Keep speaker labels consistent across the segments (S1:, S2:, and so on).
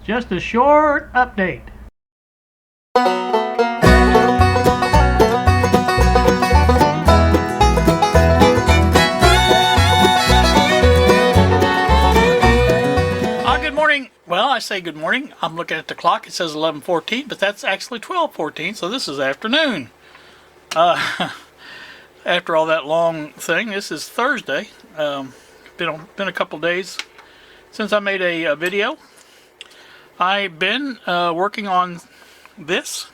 S1: Just a short update. Good morning. Well, I say good morning. I'm looking at the clock. It says 11:14, but that's actually 12:14, so this is afternoon. After all that long thing, this is Thursday. Been a couple days since I made a video. I've been working on this.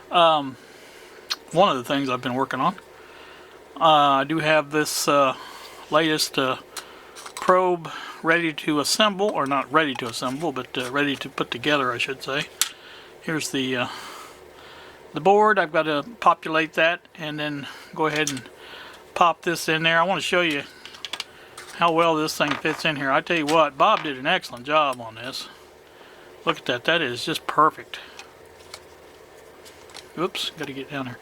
S1: One of the things I've been working on. I do have this latest probe ready to assemble, or not ready to assemble, but ready to put together, I should say. Here's the board. I've got to populate that and then go ahead and pop this in there. I want to show you how well this thing fits in here. I tell you what, Bob did an excellent job on this. Look at that. That is just perfect. Oops, got to get down there.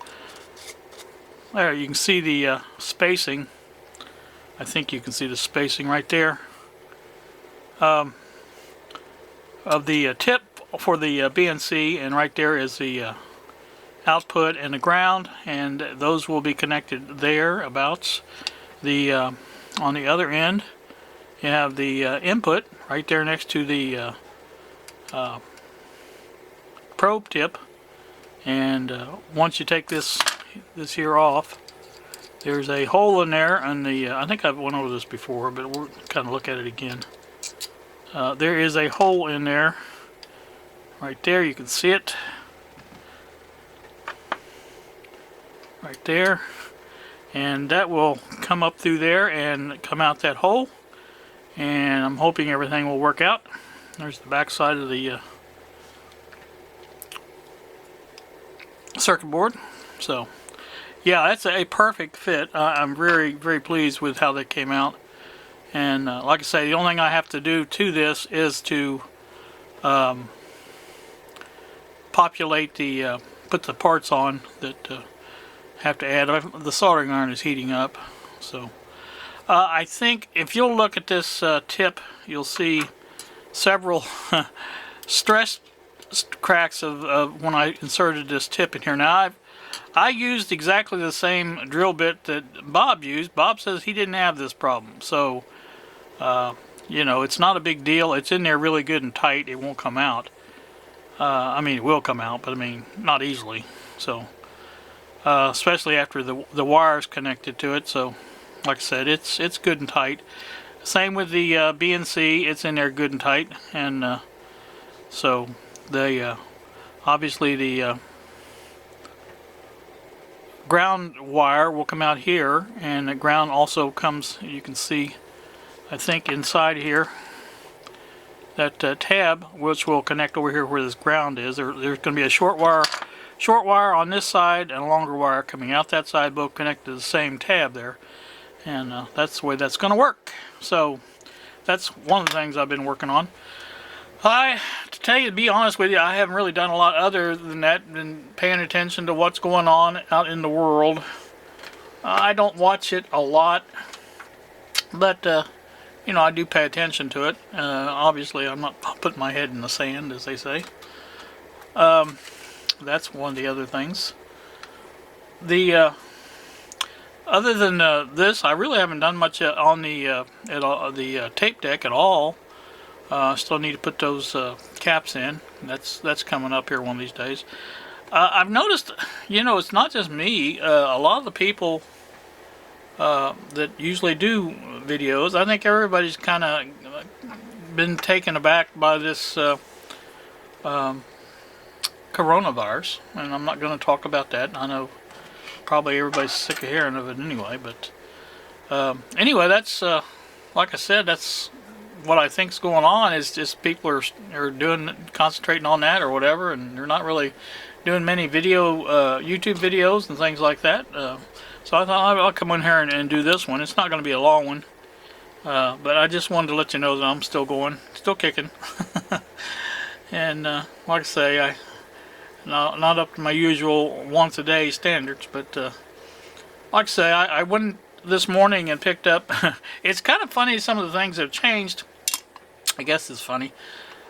S1: There, you can see the spacing. I think you can see the spacing right there of the tip for the BNC, and right there is the output and the ground, and those will be connected there. About the on the other end, you have the input right there next to the probe tip, and once you take this here off, there's a hole in there, and I think I've went over this before, but we'll kind of look at it again. There is a hole in there, right there. You can see it, right there, and that will come up through there and come out that hole. And I'm hoping everything will work out. There's the back side of the circuit board. So, yeah, that's a perfect fit. I'm very, very pleased with how that came out. And like I say, the only thing I have to do to this is to populate the, put the parts on that have to add. The soldering iron is heating up. So, I think if you'll look at this tip, you'll see several stress cracks of when I inserted this tip in here. Now, I used exactly the same drill bit that Bob used. Bob says he didn't have this problem. So, you know, it's not a big deal. It's in there really good and tight. It won't come out. I mean, it will come out, but I mean, not easily. So, especially after the wire's connected to it. So, like I said, it's good and tight. Same with the BNC. It's in there good and tight. And so, obviously the ground wire will come out here, and the ground also comes, you can see, I think inside here, that tab, which will connect over here where this ground is. There's going to be a short wire on this side and a longer wire coming out that side, both connected to the same tab there. And that's the way that's going to work. So that's one of the things I've been working on. To be honest with you, I haven't really done a lot other than that, been paying attention to what's going on out in the world. I don't watch it a lot, but you know, I do pay attention to it. Obviously, I'm not putting my head in the sand, as they say. That's one of the other things. Other than this, I really haven't done much on the tape deck at all. Still need to put those caps in. That's coming up here one of these days. I've noticed, you know, it's not just me. A lot of the people that usually do videos, I think everybody's kind of been taken aback by this coronavirus, and I'm not going to talk about that. I know probably everybody's sick of hearing of it anyway, but anyway, that's like I said, that's what I think's going on. Is just people are concentrating on that or whatever, and they're not really doing many YouTube videos and things like that. So I thought I'll come in here and do this one. It's not going to be a long one, but I just wanted to let you know that I'm still going, still kicking. And like I say, not up to my usual once a day standards, but like I say, I went this morning and picked up. It's kind of funny, some of the things have changed. I guess it's funny.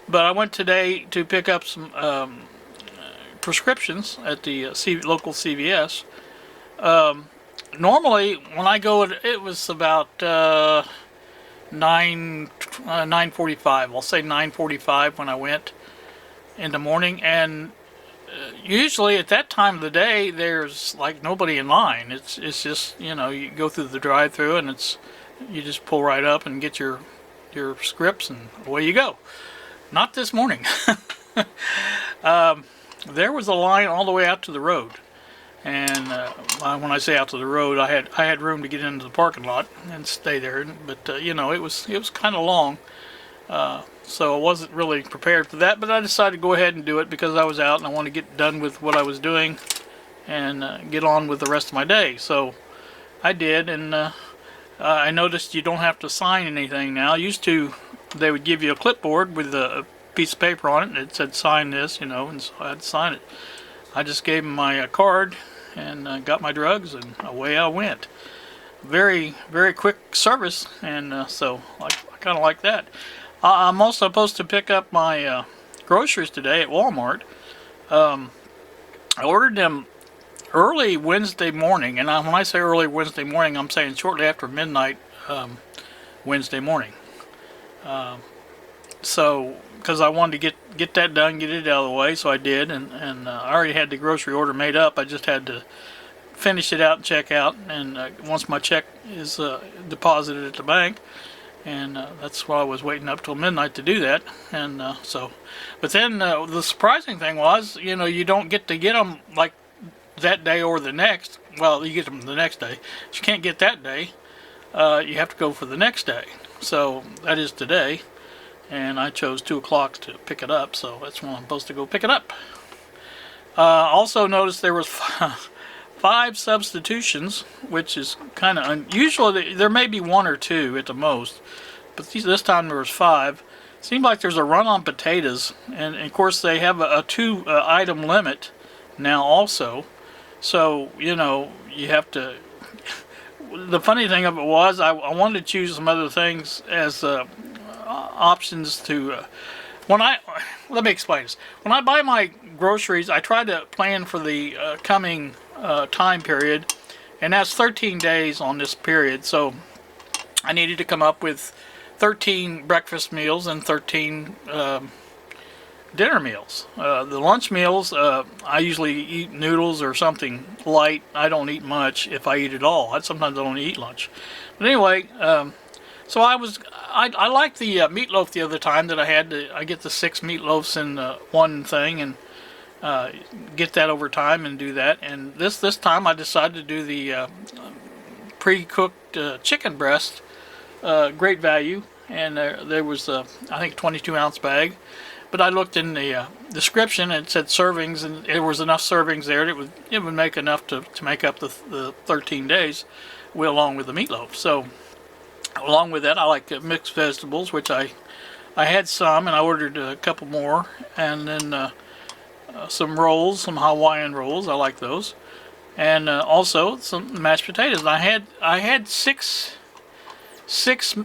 S1: But I went today to pick up some prescriptions at the local CVS. Normally, when I go, it was about 9:45. I'll say 9:45 when I went in the morning, and usually at that time of the day, there's like nobody in line. It's just, you go through the drive-through and you just pull right up and get your scripts and away you go. Not this morning. There was a line all the way out to the road, and when I say out to the road, I had room to get into the parking lot and stay there. But it was kind of long, so I wasn't really prepared for that. But I decided to go ahead and do it because I was out and I wanted to get done with what I was doing and get on with the rest of my day. So I did, and I noticed you don't have to sign anything now. Used to, they would give you a clipboard with a piece of paper on it, and it said sign this, and so I had to sign it. I just gave them my card and got my drugs, and away I went. Very, very quick service, and so I kind of like that. I'm also supposed to pick up my groceries today at Walmart. I ordered them early Wednesday morning, and when I say early Wednesday morning, I'm saying shortly after midnight Wednesday morning. So, because I wanted to get that done, get it out of the way, so I did, and I already had the grocery order made up. I just had to finish it out and check out, and once my check is deposited at the bank, and that's why I was waiting up till midnight to do that, and but then the surprising thing was, you don't get to get them like that day or the next. Well, you get them the next day. But you can't get that day. You have to go for the next day. So that is today, and I chose 2 o'clock to pick it up. So that's when I'm supposed to go pick it up. Also noticed there was 5 substitutions, which is kind of unusual. There may be 1 or 2 at the most, but this time there was 5. Seemed like there's a run on potatoes, and of course they have a 2 item limit now also. So, you have to. The funny thing of it was, I wanted to choose some other things as options to. Let me explain this. When I buy my groceries, I try to plan for the coming time period, and that's 13 days on this period. So I needed to come up with 13 breakfast meals and 13 dinner meals. The lunch meals, I usually eat noodles or something light. I don't eat much if I eat at all. Sometimes I don't eat lunch. But anyway, so I liked the meatloaf the other time that I had. I get the 6 meatloafs in one thing and get that over time and do that. And this time I decided to do the pre-cooked chicken breast, great value. And there was I think 22-ounce bag. But I looked in the description and it said servings, and there was enough servings there that it would make enough to make up the 13 days, along with the meatloaf. So along with that, I like mixed vegetables, which I had some, and I ordered a couple more, and then some rolls, some Hawaiian rolls. I like those, and also some mashed potatoes. And I had six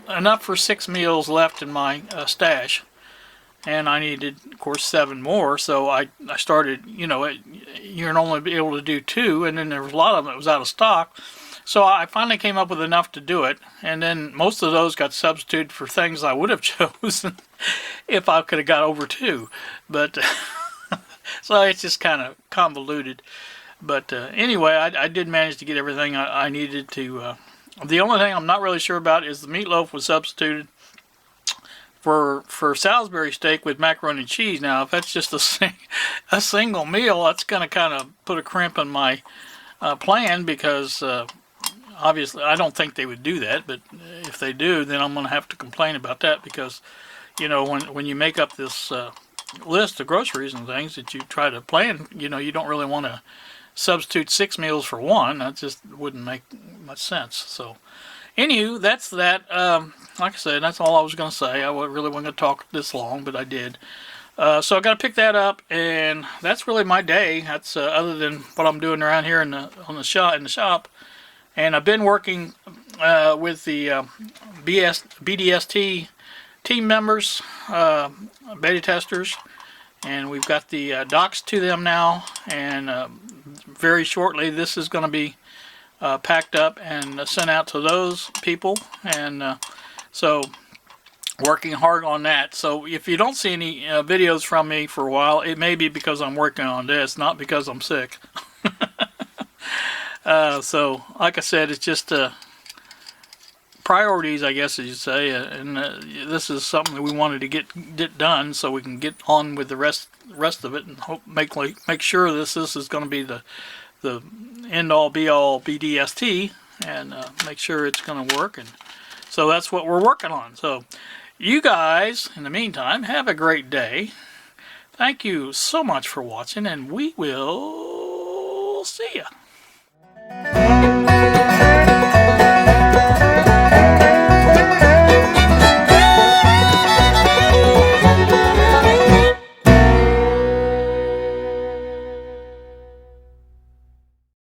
S1: enough for 6 meals left in my stash. And I needed, of course, 7 more, so I started, you're only able to do 2, and then there was a lot of them that was out of stock. So I finally came up with enough to do it, and then most of those got substituted for things I would have chosen if I could have got over 2. But, so it's just kind of convoluted. But anyway, I did manage to get everything I needed to. The only thing I'm not really sure about is the meatloaf was substituted for Salisbury steak with macaroni and cheese. Now, if that's just a single meal, that's going to kind of put a crimp in my plan, because obviously I don't think they would do that. But if they do, then I'm going to have to complain about that, because when you make up this list of groceries and things that you try to plan, you don't really want to substitute 6 meals for 1. That just wouldn't make much sense. So anywho, that's that. Like I said, that's all I was going to say. I really wasn't going to talk this long, but I did. So I got to pick that up, and that's really my day. That's other than what I'm doing around here in the shop. And I've been working with the BDST team members, beta testers, and we've got the docs to them now, and very shortly this is going to be packed up and sent out to those people, and so working hard on that. So if you don't see any videos from me for a while, it may be because I'm working on this, not because I'm sick. So like I said, it's just priorities, I guess as you say, and this is something that we wanted to get done so we can get on with the rest of it, and make sure this is going to be the end all be all BDST, and make sure it's going to work. And so that's what we're working on. So you guys, in the meantime, have a great day. Thank you so much for watching, and we will see ya.